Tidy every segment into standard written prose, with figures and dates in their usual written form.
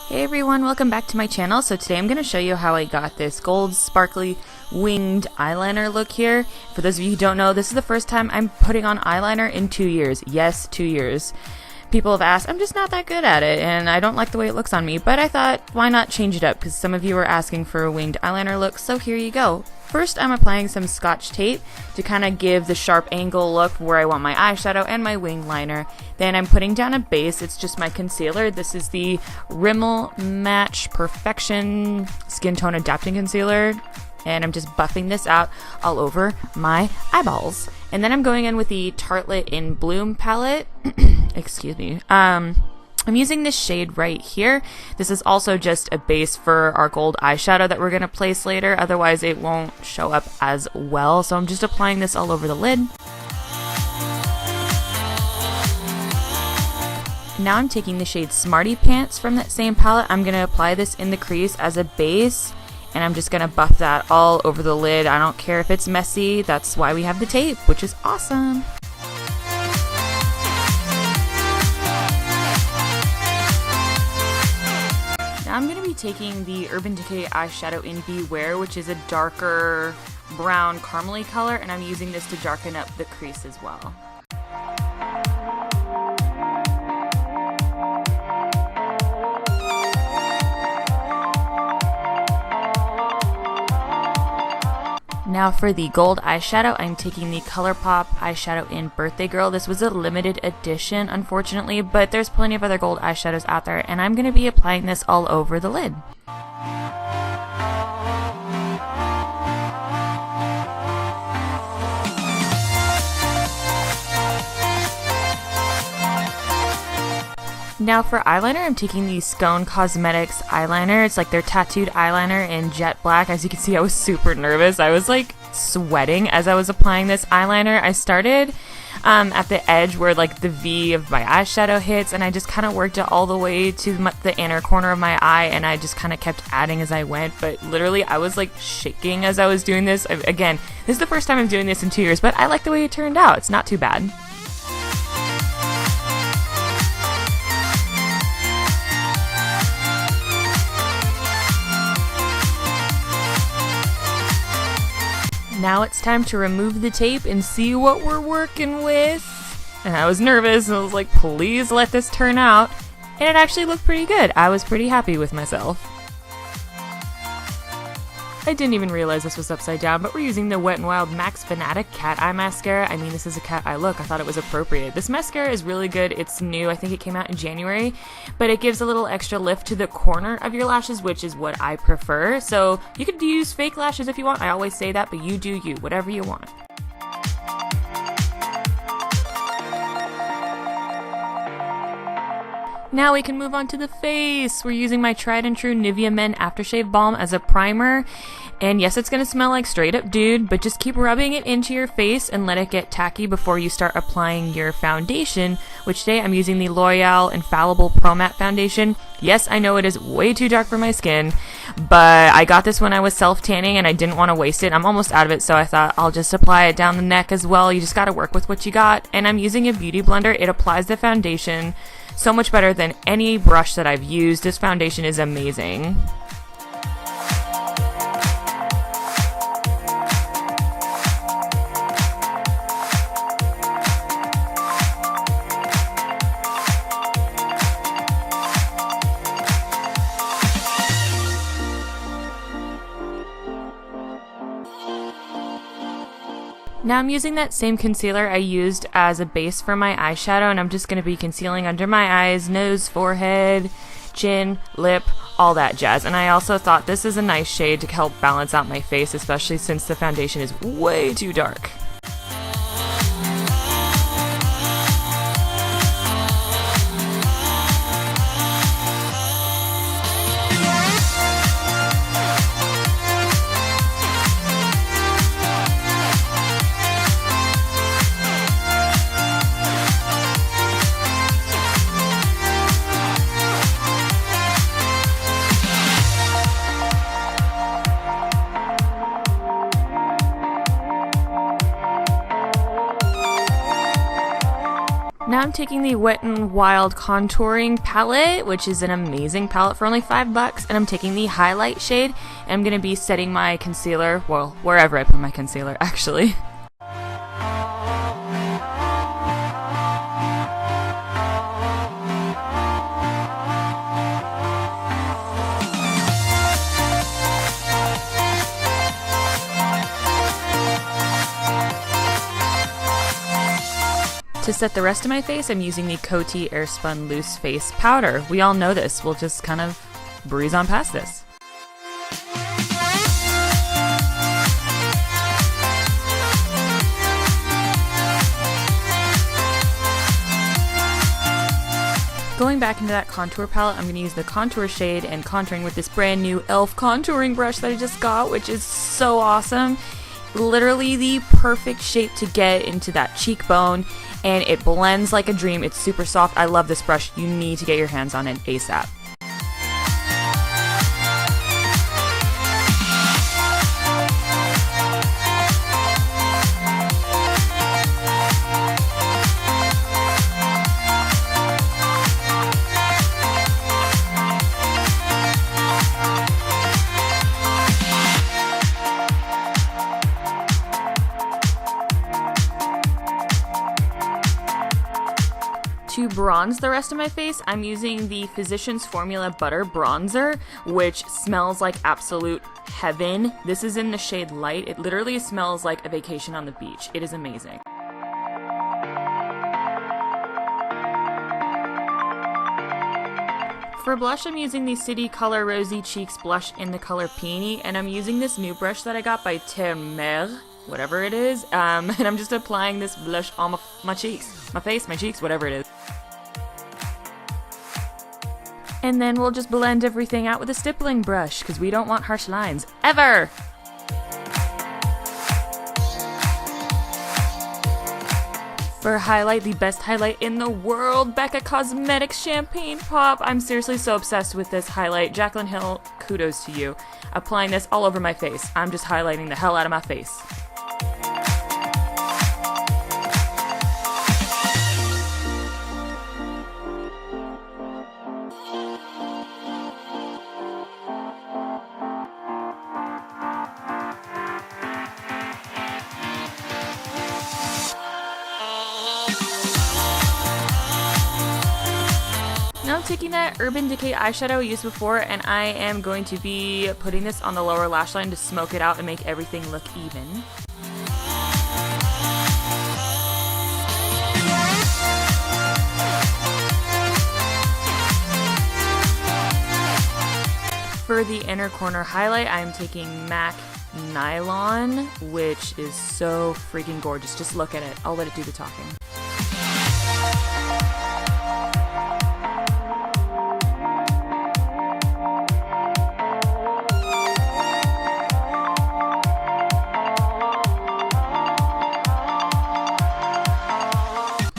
Hey everyone, welcome back to my channel. So today I'm going to show you how I got this gold sparkly winged eyeliner look here. For those of you who don't know, this is the first time I'm putting on eyeliner in 2 years. Yes, 2 years. People have asked, I'm just not that good at it and I don't like the way it looks on me, but I thought why not change it up because some of you were asking for a winged eyeliner look, so here you go. First, I'm applying some Scotch tape to kind of give the sharp angle look where I want my eyeshadow and my wing liner. Then I'm putting down a base. It's just my concealer. This is the Rimmel Match Perfection Skin Tone Adapting Concealer. And I'm just buffing this out all over my eyeballs. And then I'm going in with the Tartelette in Bloom palette. Excuse me. I'm using this shade right here. This is also just a base for our gold eyeshadow that we're going to place later. Otherwise, it won't show up as well. So I'm just applying this all over the lid. Now I'm taking the shade Smarty Pants from that same palette. I'm going to apply this in the crease as a base. And I'm just going to buff that all over the lid. I don't care if it's messy. That's why we have the tape, which is awesome. Now I'm going to be taking the Urban Decay eyeshadow in Beware, which is a darker brown caramely color, and I'm using this to darken up the crease as well. Now for the gold eyeshadow, I'm taking the Colourpop eyeshadow in Birthday Girl. This was a limited edition, unfortunately, but there's plenty of other gold eyeshadows out there, and I'm going to be applying this all over the lid. Now for eyeliner, I'm taking the Skone Cosmetics eyeliner. It's like their tattooed eyeliner in jet black. As you can see, I was super nervous. I was like sweating as I was applying this eyeliner. I started at the edge where like the V of my eyeshadow hits, and I just kind of worked it all the way to the inner corner of my eye, and I just kind of kept adding as I went. But literally, I was like shaking as I was doing this. Again, this is the first time I'm doing this in 2 years, but I like the way it turned out. It's not too bad. Now it's time to remove the tape and see what we're working with. And I was nervous and I was like, please let this turn out. And it actually looked pretty good. I was pretty happy with myself. I didn't even realize this was upside down, but we're using the Wet n Wild Max Fanatic Cat Eye Mascara. I mean, this is a cat eye look. I thought it was appropriate. This mascara is really good. It's new. I think it came out in January, but it gives a little extra lift to the corner of your lashes, which is what I prefer. So you could use fake lashes if you want. I always say that, but you do you, whatever you want. Now we can move on to the face. We're using my tried and true Nivea Men Aftershave Balm as a primer. And yes, it's going to smell like straight up dude, but just keep rubbing it into your face and let it get tacky before you start applying your foundation, which today I'm using the L'Oreal Infallible Pro Matte Foundation. Yes, I know it is way too dark for my skin, but I got this when I was self-tanning and I didn't want to waste it. I'm almost out of it, so I thought I'll just apply it down the neck as well. You just got to work with what you got. And I'm using a beauty blender. It applies the foundation so much better than any brush that I've used. This foundation is amazing. Now I'm using that same concealer I used as a base for my eyeshadow, and I'm just going to be concealing under my eyes, nose, forehead, chin, lip, all that jazz. And I also thought this is a nice shade to help balance out my face, especially since the foundation is way too dark. I'm taking the Wet n Wild contouring palette, which is an amazing palette for only $5, and I'm taking the highlight shade, and I'm going to be setting my concealer, well, wherever I put my concealer, actually. To set the rest of my face, I'm using the Coty Airspun Loose Face Powder. We all know this. We'll just kind of breeze on past this. Going back into that contour palette, I'm going to use the contour shade and contouring with this brand new e.l.f. contouring brush that I just got, which is so awesome. Literally the perfect shape to get into that cheekbone, and it blends like a dream. It's super soft. I love this brush. You need to get your hands on it ASAP. To bronze the rest of my face, I'm using the Physicians Formula Butter Bronzer, which smells like absolute heaven. This is in the shade Light. It literally smells like a vacation on the beach. It is amazing. For blush, I'm using the City Color Rosy Cheeks blush in the color Peony, and I'm using this new brush that I got by Terre, whatever it is, and I'm just applying this blush on my cheeks, my face, my cheeks, whatever it is. And then we'll just blend everything out with a stippling brush, because we don't want harsh lines, ever! For highlight, the best highlight in the world, Becca Cosmetics Champagne Pop. I'm seriously so obsessed with this highlight. Jaclyn Hill, kudos to you. Applying this all over my face. I'm just highlighting the hell out of my face. Now I'm taking that Urban Decay eyeshadow I used before, and I am going to be putting this on the lower lash line to smoke it out and make everything look even. For the inner corner highlight, I'm taking MAC Nylon, which is so freaking gorgeous. Just look at it. I'll let it do the talking.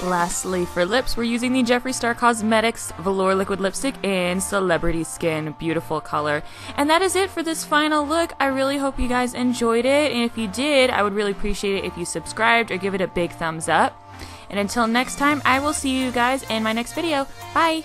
Lastly, for lips, we're using the Jeffree Cosmetics Velour Liquid Lipstick in Celebrity Skin. Beautiful color. And that is it for this final look. I really hope you guys enjoyed it. And if you did, I would really appreciate it if you subscribed or give it a big thumbs up. And until next time, I will see you guys in my next video. Bye!